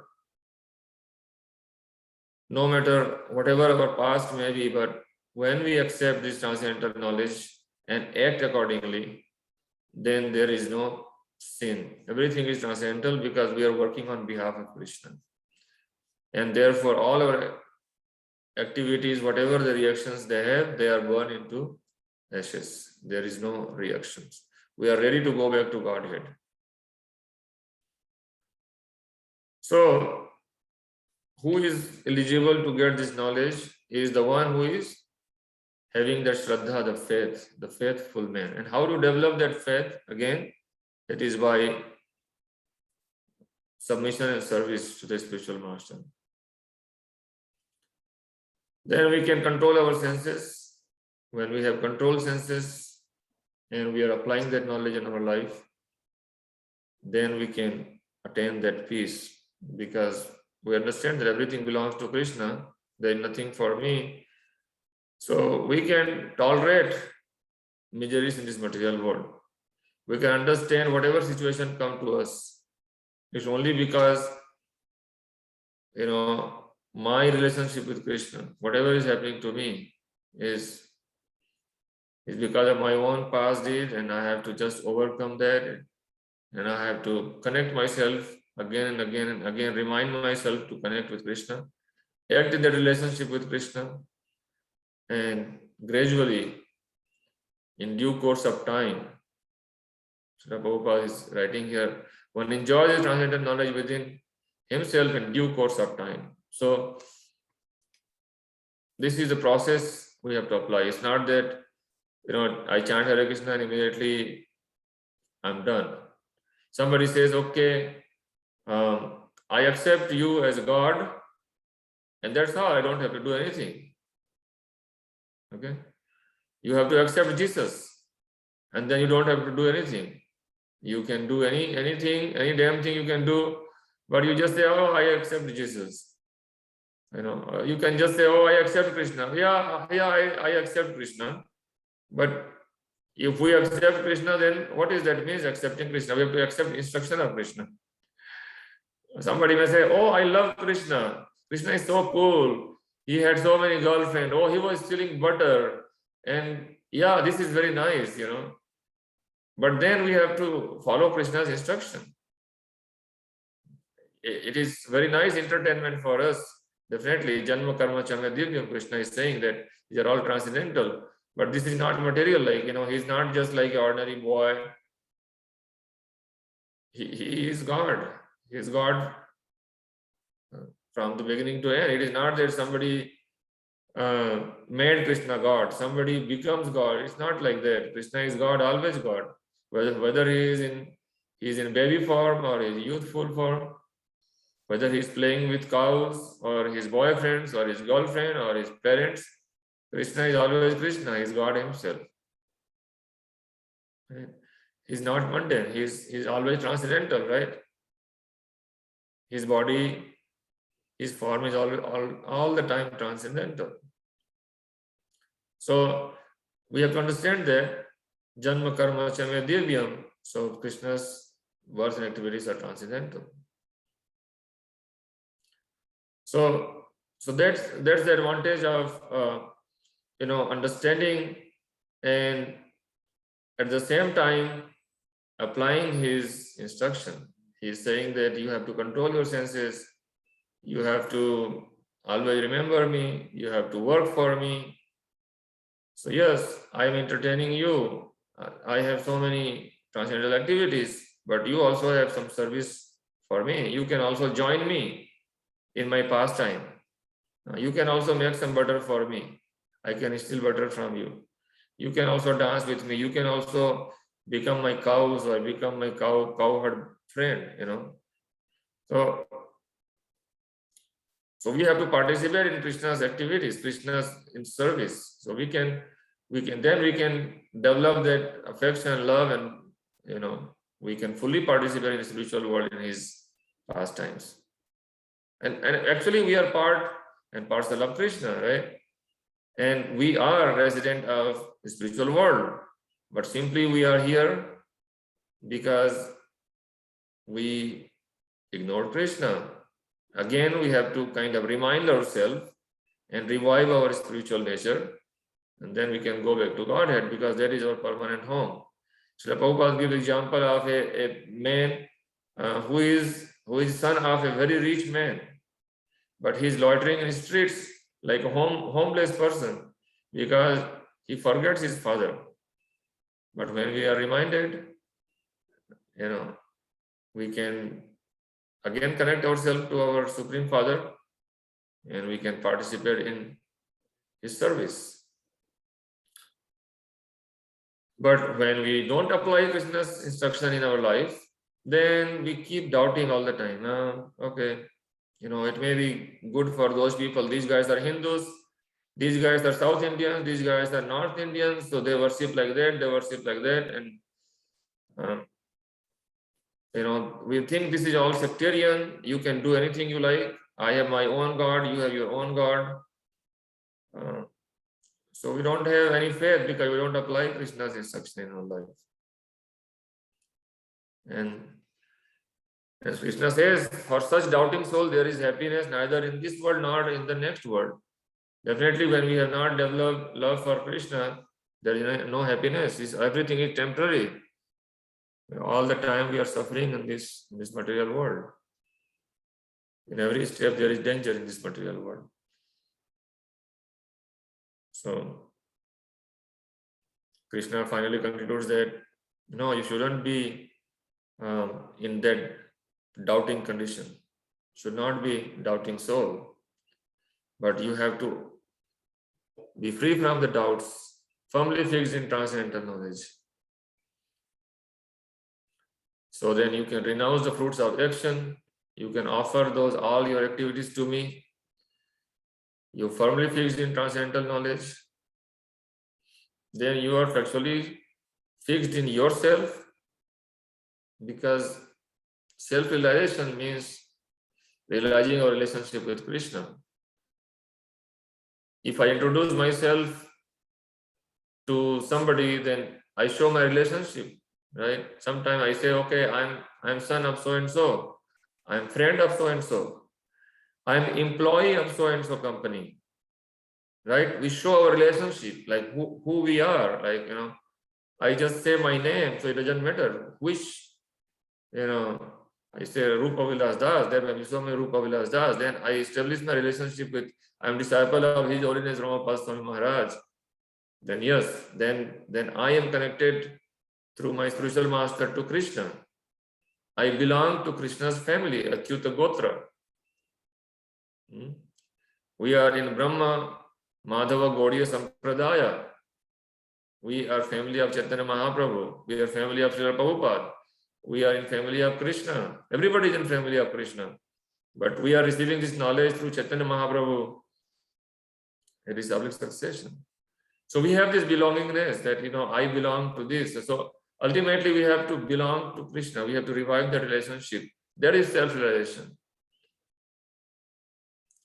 No matter whatever our past may be, but when we accept this transcendental knowledge and act accordingly, then there is no sin. Everything is transcendental because we are working on behalf of Krishna. And therefore, all our activities, whatever the reactions they have, they are burned into ashes. There is no reactions. We are ready to go back to Godhead. So, who is eligible to get this knowledge is the one who is having that Shraddha, the faithful man. And how to develop that faith? Again, it is by submission and service to the spiritual master. Then we can control our senses. When we have controlled senses and we are applying that knowledge in our life, then we can attain that peace, because we understand that everything belongs to Krishna. There is nothing for me. So we can tolerate miseries in this material world. We can understand whatever situation comes to us. It's only because, my relationship with Krishna, whatever is happening to me is because of my own past deed, and I have to just overcome that, and I have to connect myself again and again and again, remind myself to connect with Krishna, act in that relationship with Krishna, and gradually, in due course of time, Srila Prabhupada is writing here, one enjoys the transcendental knowledge within himself in due course of time. So, this is the process we have to apply. It's not that, I chant Hare Krishna and immediately I'm done. Somebody says, okay, I accept you as God, and that's all. I don't have to do anything. Okay, you have to accept Jesus, and then you don't have to do anything. You can do anything, any damn thing you can do, but you just say, oh, I accept Jesus. You can just say, oh, I accept Krishna. I accept Krishna. But if we accept Krishna, then what is that means, accepting Krishna? We have to accept instruction of Krishna. Somebody may say, oh, I love Krishna. Krishna is so cool. He had so many girlfriends. Oh, he was stealing butter. And yeah, this is very nice, But then we have to follow Krishna's instruction. It is very nice entertainment for us. Definitely, Janma Karma Changa Divyam, Krishna is saying that these are all transcendental. But this is not material, he's not just like an ordinary boy. He is God. He is God from the beginning to end. It is not that somebody made Krishna God. Somebody becomes God. It's not like that. Krishna is God, always God. Whether he is in baby form or in youthful form, whether he's playing with cows or his boyfriends or his girlfriend or his parents, Krishna is always Krishna. He is God himself. Right? He's not mundane. He's always transcendental, right? His body, his form is all the time transcendental. So we have to understand that Janma Karma Chame Divyam. So Krishna's words and activities are transcendental. So that's the advantage of understanding and at the same time applying his instruction. He is saying that you have to control your senses, you have to always remember me, you have to work for me. So yes, I am entertaining you. I have so many transcendental activities, but you also have some service for me. You can also join me in my pastime. You can also make some butter for me. I can steal butter from you. You can also dance with me. You can also become my cows or become my cowherd friend, So we have to participate in Krishna's activities, Krishna's in service. So we can develop that affection, love, and we can fully participate in the spiritual world in his pastimes. And actually we are part and parcel of Krishna, right? And we are resident of the spiritual world, but simply we are here because we ignored Krishna. Again, we have to kind of remind ourselves and revive our spiritual nature, and then we can go back to Godhead, because that is our permanent home. Srila Prabhupada gives example of a man who is son of a very rich man, but he is loitering in the streets like a homeless person because he forgets his father. But when we are reminded, we can again connect ourselves to our Supreme Father and we can participate in his service. But when we don't apply Krishna's instruction in our life, then we keep doubting all the time. Okay, it may be good for those people. These guys are Hindus, these guys are South Indians, these guys are North Indians, so they worship like that, they worship like that, and we think this is all sectarian. You can do anything you like. I have my own God, you have your own God. So we don't have any faith because we don't apply Krishna's instruction in our life. And as Krishna says, for such doubting soul, there is happiness neither in this world nor in the next world. Definitely, when we have not developed love for Krishna, there is no happiness. Everything is temporary. All the time we are suffering in this material world. In every step, there is danger in this material world. So Krishna finally concludes that no, you shouldn't be in that doubting condition. Should not be doubting soul, but you have to be free from the doubts, firmly fixed in transcendental knowledge. So then you can renounce the fruits of action. You can offer all your activities to me. You firmly fixed in transcendental knowledge. Then you are actually fixed in yourself, because self-realization means realizing our relationship with Krishna. If I introduce myself to somebody, then I show my relationship, right? Sometimes I say, okay, I'm son of so and so, I'm friend of so and so, I'm employee of so and so company, right? We show our relationship, like who we are. Like, I just say my name, so it doesn't matter which, I say Rupa Vilas Das. Then when you show me Rupa Vilas Das, then I establish my relationship with, I'm disciple of His Holiness Ramapada Swami Maharaj. Then yes, then I am connected through my spiritual master to Krishna. I belong to Krishna's family, Achyuta Gotra. We are in Brahma Madhava Gaudiya Sampradaya. We are family of Chaitanya Mahaprabhu. We are family of Srila Prabhupada. We are in family of Krishna. Everybody is in family of Krishna. But we are receiving this knowledge through Chaitanya Mahaprabhu. It is public succession. So we have this belongingness that, I belong to this. So Ultimately, we have to belong to Krishna. We have to revive that relationship. That is self-realization.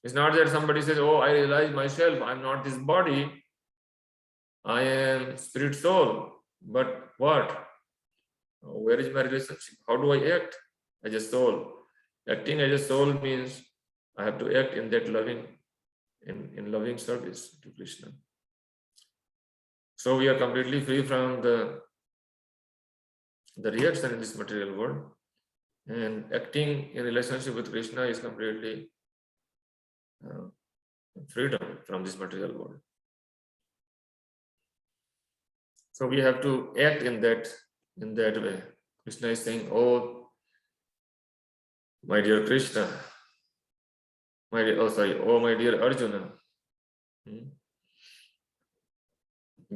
It's not that somebody says, oh, I realize myself, I'm not this body, I am spirit soul. But what? Where is my relationship? How do I act as a soul? Acting as a soul means I have to act in that loving, in loving service to Krishna. So we are completely free from the reaction in this material world, and acting in relationship with Krishna is completely freedom from this material world. So we have to act in that way. Krishna is saying, oh my dear Krishna, oh my dear Arjuna,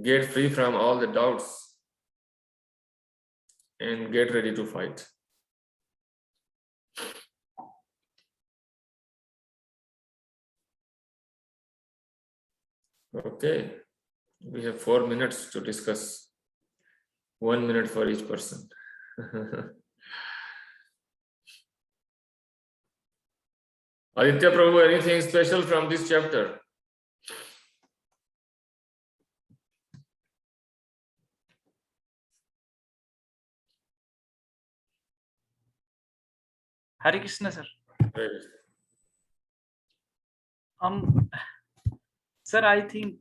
get free from all the doubts and get ready to fight. Okay, we have 4 minutes to discuss. 1 minute for each person. Aditya Prabhu, anything special from this chapter? Hare Krishna, sir. Right. Sir, I think,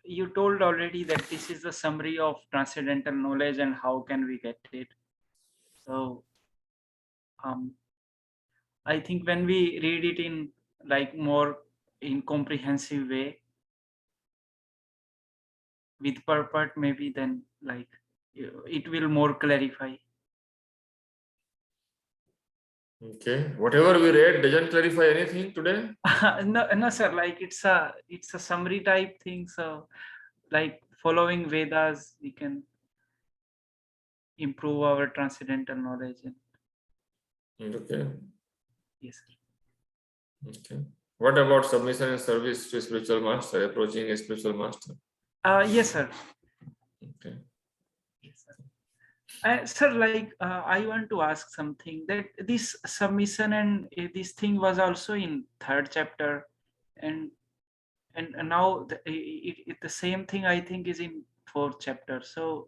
you told already that this is the summary of transcendental knowledge and how can we get it. So, I think when we read it in like more in comprehensive way with purport, maybe then like it will more clarify. Okay, whatever we read doesn't clarify anything today. No, sir. Like it's a summary type thing. So, like following Vedas, we can improve our transcendental knowledge. Okay. Yes, sir. Okay. What about submission and service to a spiritual master, approaching a spiritual master? Yes, sir. Okay. Yes, sir. Sir, like I want to ask something, that this submission and this thing was also in 3rd chapter, and now the same thing I think is in 4th chapter. So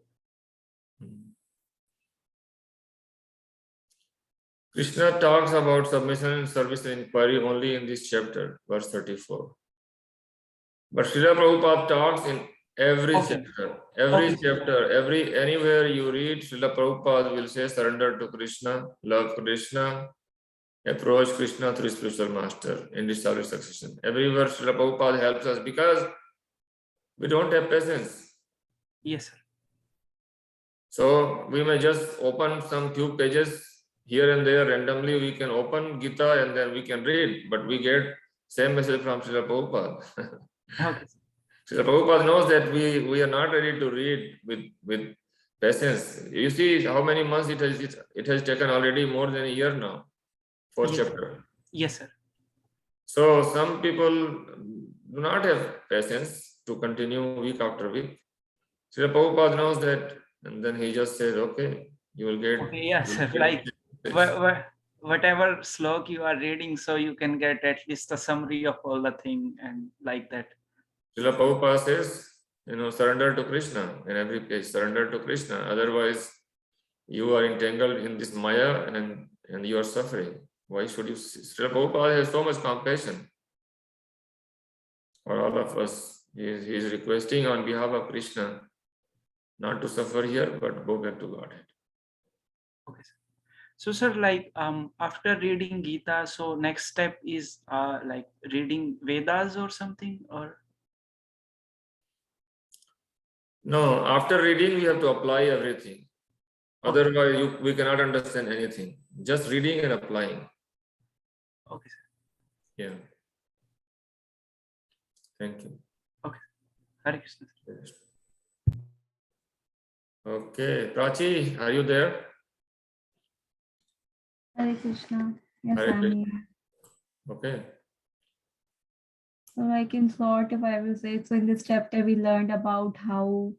Krishna talks about submission and service and inquiry only in this chapter, verse 34. But Srila Prabhupada talks in every chapter, anywhere you read, Srila Prabhupada will say surrender to Krishna, love Krishna, approach Krishna through spiritual master in established succession. Everywhere Srila Prabhupada helps us because we don't have patience. yes, sir. So we may just open some few pages here and there randomly. We can open Gita and then we can read, but we get same message from Srila Prabhupada. Okay. Srila Prabhupada knows that we are not ready to read with patience. You see how many months it has taken already, more than a year now. 4th chapter. Yes, sir. So some people do not have patience to continue week after week. Srila Prabhupada knows that, and then he just says, okay, you will get. Okay, yes, sir. Like whatever slok you are reading, so you can get at least a summary of all the thing and like that. Srila Prabhupada says, surrender to Krishna in every page, surrender to Krishna. Otherwise, you are entangled in this Maya and you are suffering. Why should you? Srila Prabhupada has so much compassion for all of us. He is requesting on behalf of Krishna not to suffer here, but go back to Godhead. Okay, sir. So, sir, like after reading Gita, so next step is like reading Vedas or something, or? No, after reading, we have to apply everything. Otherwise, we cannot understand anything. Just reading and applying. Okay, sir. Yeah. Thank you. Okay. Hare Krishna. Okay, Prachi, are you there? Hare Krishna. Yes, Hare I'm Krishna. here. Okay. So, like in short, if I will say, so in this chapter we learned about how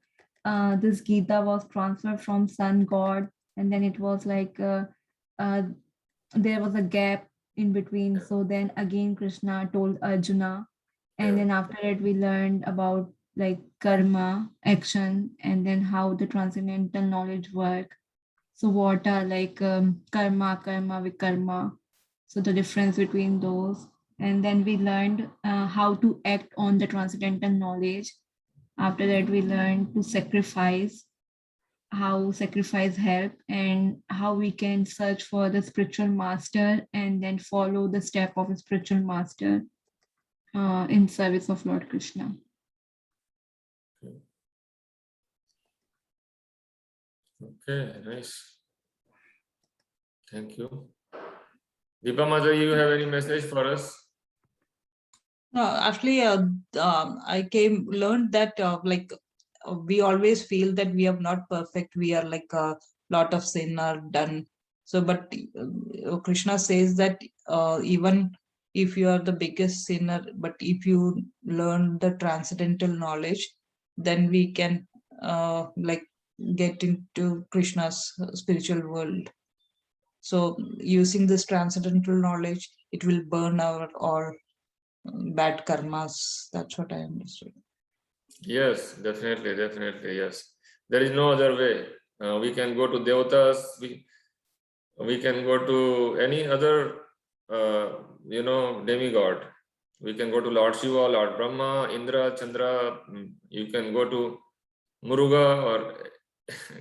this Gita was transferred from sun god, and then it was like there was a gap in between. Yeah. So then again Krishna told Arjuna, and Yeah. then after it we learned about like karma, action, and then how the transcendental knowledge work. So what are like karma, vikarma, so the difference between those. And then we learned how to act on the transcendental knowledge. After that we learned to sacrifice, how sacrifice help, and how we can search for the spiritual master and then follow the step of a spiritual master in service of Lord Krishna. Okay, nice. Thank you. Deepa Mata, you have any message for us? No, actually, I learned that we always feel that we are not perfect. We are like a lot of sin are done. So, but Krishna says that even if you are the biggest sinner, but if you learn the transcendental knowledge, then we can like get into Krishna's spiritual world. So, using this transcendental knowledge, it will burn our all bad karmas. That's what I understood. Yes, definitely, yes. There is no other way. We can go to Devatas, we can go to any other, demigod. We can go to Lord Shiva, Lord Brahma, Indra, Chandra. You can go to Muruga or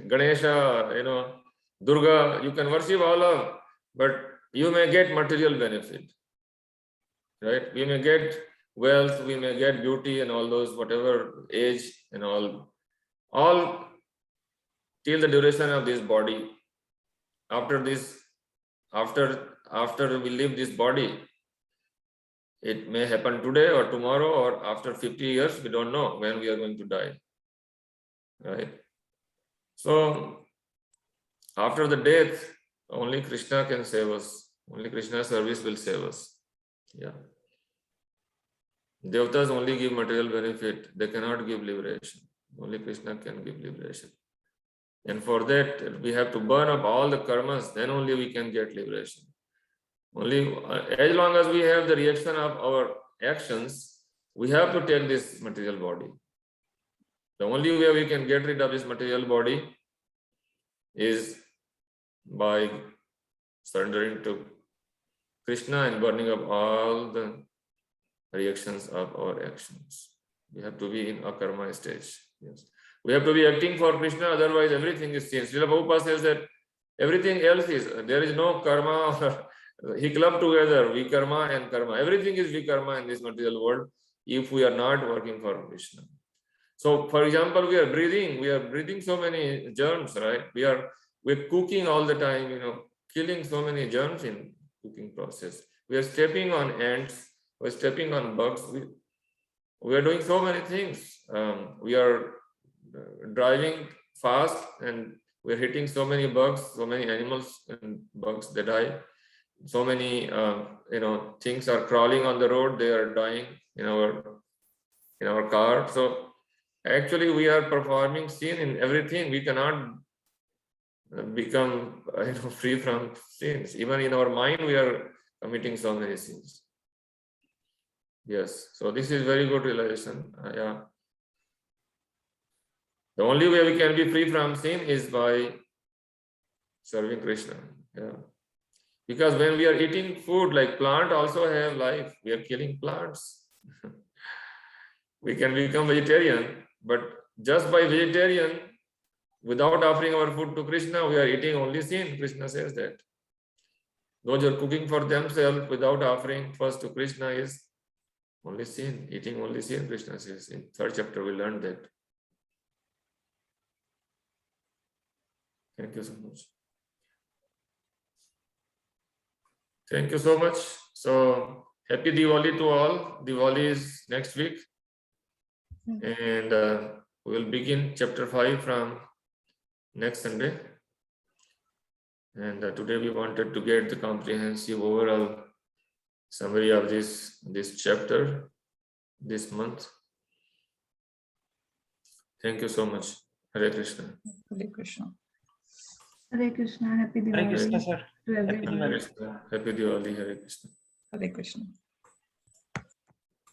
Ganesha, or, Durga. You can worship all of, but you may get material benefit, right? We may get wealth, we may get beauty and all those, whatever age and all till the duration of this body. After this, after we leave this body, it may happen today or tomorrow or after 50 years, we don't know when we are going to die, right? So after the death, only Krishna can save us. Only Krishna's service will save us. Yeah. Devatas only give material benefit. They cannot give liberation. Only Krishna can give liberation. And for that, we have to burn up all the karmas, then only we can get liberation. Only as long as we have the reaction of our actions, we have to take this material body. The only way we can get rid of this material body is by surrendering to Krishna and burning up all the reactions of our actions. We have to be in a karma stage. Yes. We have to be acting for Krishna, otherwise everything is sin. Srila Prabhupada says that everything else is, there is no karma. He clubbed together vikarma and karma. Everything is vikarma in this material world if we are not working for Krishna. So, for example, we are breathing so many germs, right? We're cooking all the time, killing so many germs in cooking process. We are stepping on ants, we're stepping on bugs. We are doing so many things. We are driving fast and we're hitting so many bugs, so many animals and bugs, they die. So many things are crawling on the road, they are dying in our car. So actually we are performing sin in everything. We cannot become free from sins. Even in our mind we are committing so many sins. Yes, so this is very good realization. Yeah. The only way we can be free from sin is by serving Krishna. Yeah. Because when we are eating food, like plant also have life, we are killing plants. We can become vegetarian, but just by vegetarian, without offering our food to Krishna, we are eating only sin. Krishna says that. Those who are cooking for themselves without offering first to Krishna is only sin. Eating only sin, Krishna says. In 3rd chapter, we learned that. Thank you so much. Thank you so much. So happy Diwali to all. Diwali is next week. And we will begin chapter 5 from next Sunday. And today we wanted to get the comprehensive overall summary of this chapter this month. Thank you so much. Hare Krishna. Hare Krishna. Hare Krishna. Happy Hare Krishna, Diwali sir. to Happy everyone. Hare Diwali. Krishna. Happy Diwali. Hare Krishna. Hare Krishna.